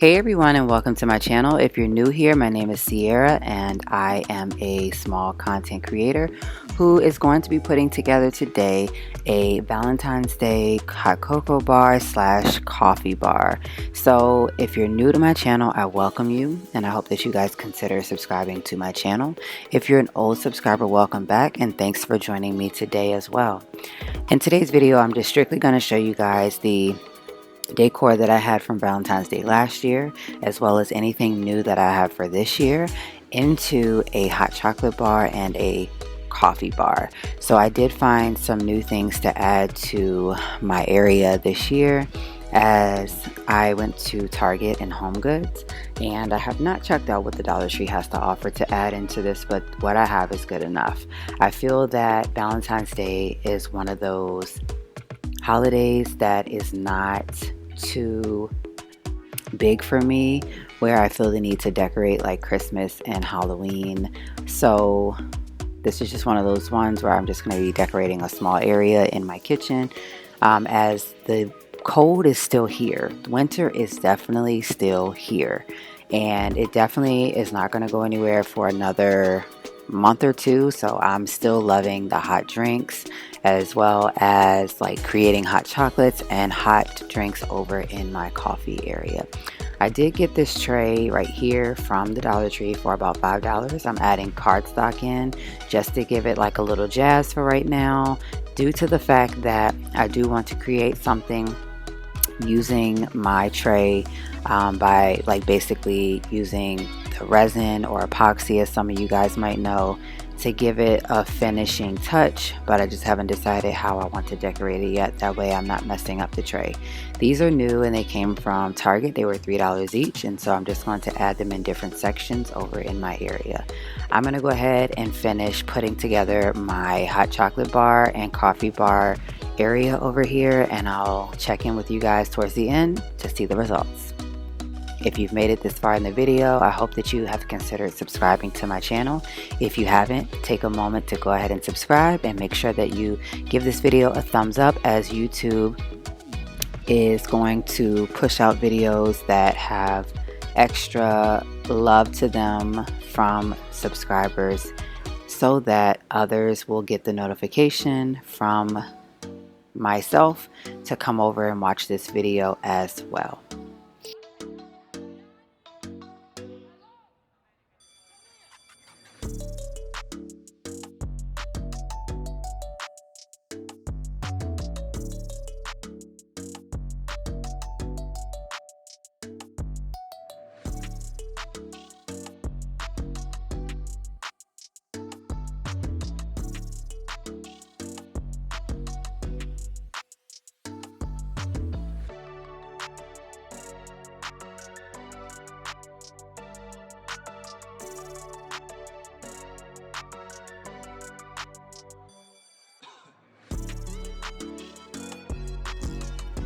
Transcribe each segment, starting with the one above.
Hey everyone, and welcome to my channel. If you're new here, my name is Ciara and I am a small content creator who is going to be putting together today a Valentine's Day hot cocoa bar slash coffee bar. So if you're new to my channel, I welcome you and I hope that you guys consider subscribing to my channel. If you're an old subscriber, welcome back and thanks for joining me today as well. In today's video, I'm just strictly going to show you guys the decor that I had from Valentine's Day last year, as well as anything new that I have for this year, into a hot chocolate bar and a coffee bar. So I did find some new things to add to my area this year as I went to Target and Home Goods, and I have not checked out what the Dollar Tree has to offer to add into this, but what I have is good enough. I feel that Valentine's Day is one of those holidays that is not too big for me, where I feel the need to decorate like Christmas and Halloween. So this is just one of those ones where I'm just going to be decorating a small area in my kitchen, as the cold is still here. Winter is definitely still here, and it definitely is not going to go anywhere for another month or two. So I'm still loving the hot drinks, as well as like creating hot chocolates and hot drinks over in my coffee area. I did get this tray right here from the Dollar Tree for about $5. I'm adding cardstock in just to give it like a little jazz for right now, due to the fact that I do want to create something using my tray by like basically using the resin or epoxy, as some of you guys might know, to give it a finishing touch, but I just haven't decided how I want to decorate it yet. That way I'm not messing up the tray. These are new and they came from Target. They were $3 each, and so I'm just going to add them in different sections over in my area. I'm going to go ahead and finish putting together my hot chocolate bar and coffee bar area over here, and I'll check in with you guys towards the end to see the results. If you've made it this far in the video, I hope that you have considered subscribing to my channel. If you haven't, take a moment to go ahead and subscribe, and make sure that you give this video a thumbs up, as YouTube is going to push out videos that have extra love to them from subscribers, so that others will get the notification from myself to come over and watch this video as well.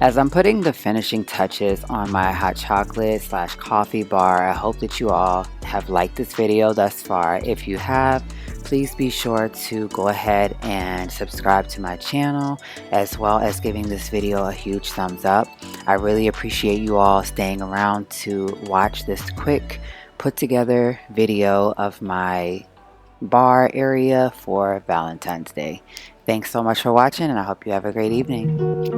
As I'm putting the finishing touches on my hot chocolate slash coffee bar, I hope that you all have liked this video thus far. If you have, please be sure to go ahead and subscribe to my channel, as well as giving this video a huge thumbs up. I really appreciate you all staying around to watch this quick put together video of my bar area for Valentine's Day. Thanks so much for watching, and I hope you have a great evening.